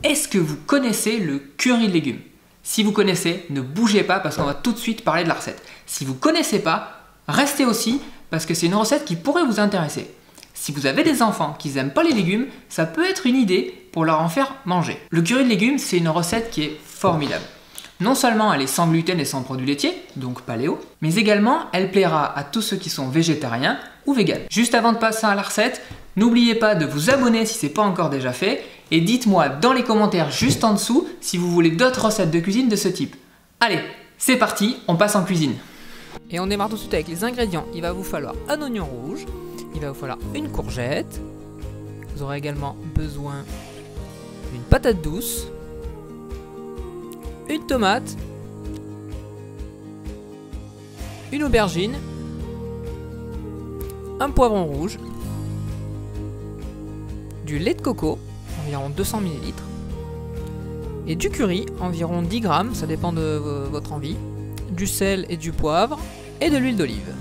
Est-ce que vous connaissez le curry de légumes? Si vous connaissez, ne bougez pas parce qu'on va tout de suite parler de la recette. Si vous ne connaissez pas, restez aussi parce que c'est une recette qui pourrait vous intéresser. Si vous avez des enfants qui n'aiment pas les légumes, ça peut être une idée pour leur en faire manger. Le curry de légumes, c'est une recette qui est formidable. Non seulement elle est sans gluten et sans produits laitiers, donc paléo, mais également elle plaira à tous ceux qui sont végétariens ou véganes. Juste avant de passer à la recette, n'oubliez pas de vous abonner si ce n'est pas encore déjà fait et dites-moi dans les commentaires juste en dessous si vous voulez d'autres recettes de cuisine de ce type. Allez, c'est parti, on passe en cuisine. Et on démarre tout de suite avec les ingrédients. Il va vous falloir un oignon rouge, il va vous falloir une courgette, vous aurez également besoin d'une patate douce, une tomate, une aubergine, un poivron rouge, du lait de coco, environ 200 ml, et du curry, environ 10 grammes, ça dépend de votre envie, du sel et du poivre, et de l'huile d'olive.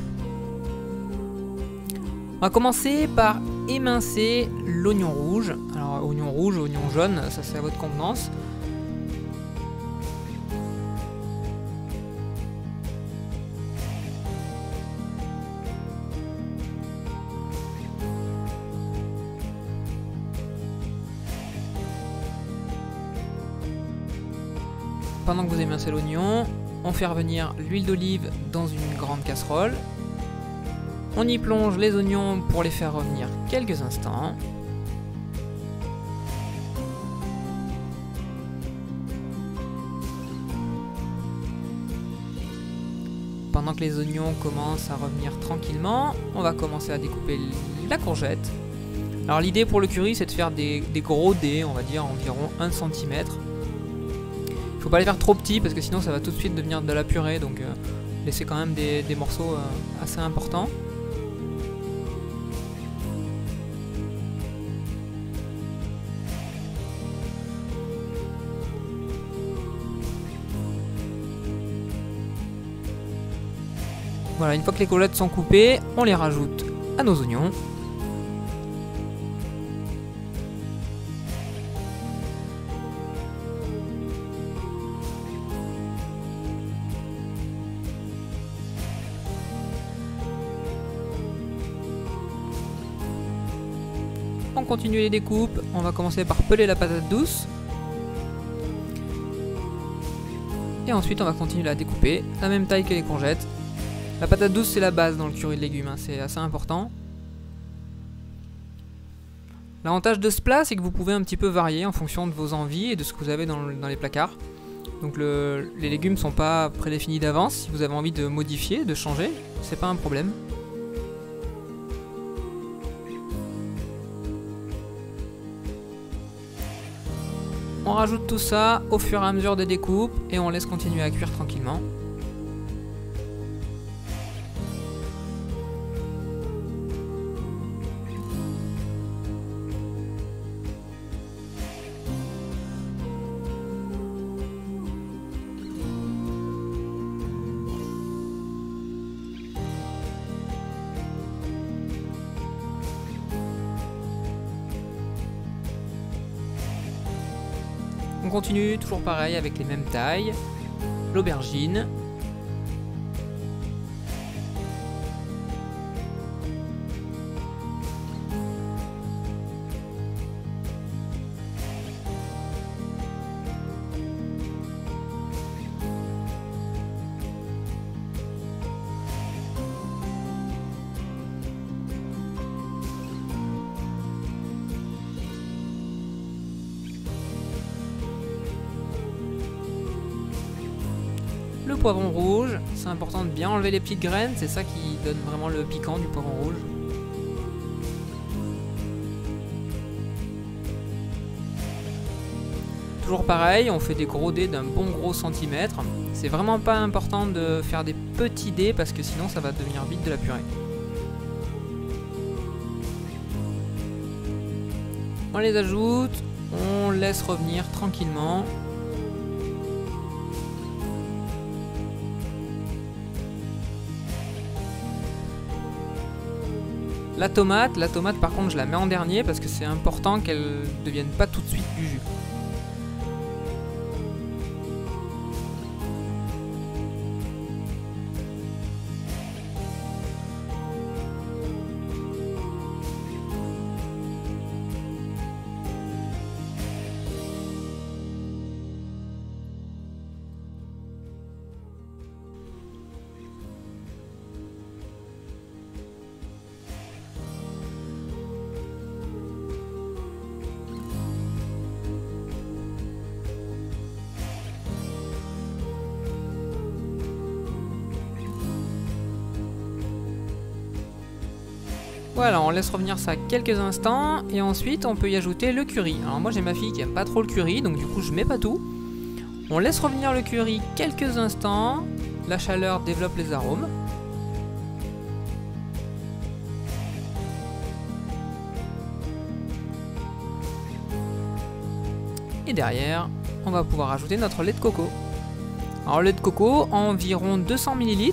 On va commencer par émincer l'oignon rouge. Alors oignon rouge, oignon jaune, ça c'est à votre convenance. Pendant que vous émincez l'oignon, on fait revenir l'huile d'olive dans une grande casserole. On y plonge les oignons pour les faire revenir quelques instants. Pendant que les oignons commencent à revenir tranquillement, on va commencer à découper la courgette. Alors l'idée pour le curry, c'est de faire des gros dés, on va dire environ 1 cm. Il faut pas les faire trop petits parce que sinon ça va tout de suite devenir de la purée, donc laissez quand même des morceaux assez importants. Voilà, une fois que les courgettes sont coupées, on les rajoute à nos oignons. On continue les découpes, on va commencer par peler la patate douce. Et ensuite on va continuer à la découper, la même taille que les courgettes. La patate douce c'est la base dans le curry de légumes, hein, c'est assez important. L'avantage de ce plat c'est que vous pouvez un petit peu varier en fonction de vos envies et de ce que vous avez dans les placards. Donc les légumes ne sont pas prédéfinis d'avance, si vous avez envie de modifier, de changer, c'est pas un problème. On rajoute tout ça au fur et à mesure des découpes et on laisse continuer à cuire tranquillement. On continue toujours pareil avec les mêmes tailles, l'aubergine, le poivron rouge, c'est important de bien enlever les petites graines, c'est ça qui donne vraiment le piquant du poivron rouge. Toujours pareil, on fait des gros dés d'un bon gros centimètre. C'est vraiment pas important de faire des petits dés parce que sinon ça va devenir vite de la purée. On les ajoute, on laisse revenir tranquillement. La tomate par contre je la mets en dernier parce que c'est important qu'elle ne devienne pas tout de suite du jus. Voilà, on laisse revenir ça quelques instants et ensuite on peut y ajouter le curry. Alors moi j'ai ma fille qui aime pas trop le curry, donc du coup je mets pas tout. On laisse revenir le curry quelques instants, la chaleur développe les arômes. Et derrière, on va pouvoir ajouter notre lait de coco. Alors le lait de coco, environ 200 ml.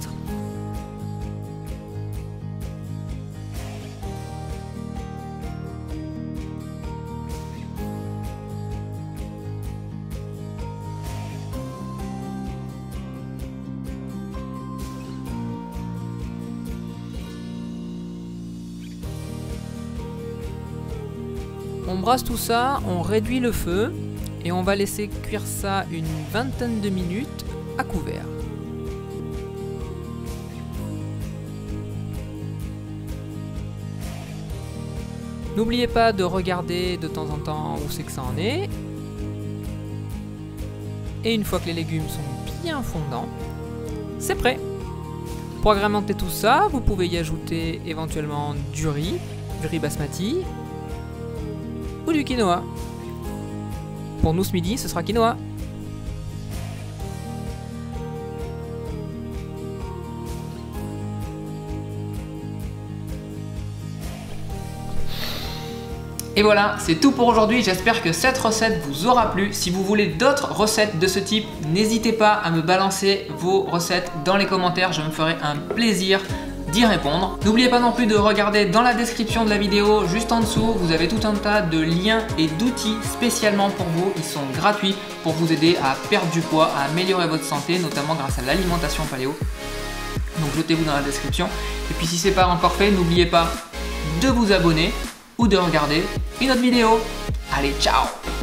On brasse tout ça, on réduit le feu et on va laisser cuire ça une vingtaine de minutes à couvert. N'oubliez pas de regarder de temps en temps où c'est que ça en est. Et une fois que les légumes sont bien fondants, c'est prêt. Pour agrémenter tout ça, vous pouvez y ajouter éventuellement du riz basmati ou du quinoa. Pour nous ce midi, ce sera quinoa. Et voilà, c'est tout pour aujourd'hui. J'espère que cette recette vous aura plu. Si vous voulez d'autres recettes de ce type, n'hésitez pas à me balancer vos recettes dans les commentaires. Je me ferai un plaisir d'y répondre. N'oubliez pas non plus de regarder dans la description de la vidéo, juste en dessous, vous avez tout un tas de liens et d'outils spécialement pour vous. Ils sont gratuits pour vous aider à perdre du poids, à améliorer votre santé, notamment grâce à l'alimentation paléo. Donc jetez-vous dans la description. Et puis si ce n'est pas encore fait, n'oubliez pas de vous abonner ou de regarder une autre vidéo. Allez, ciao!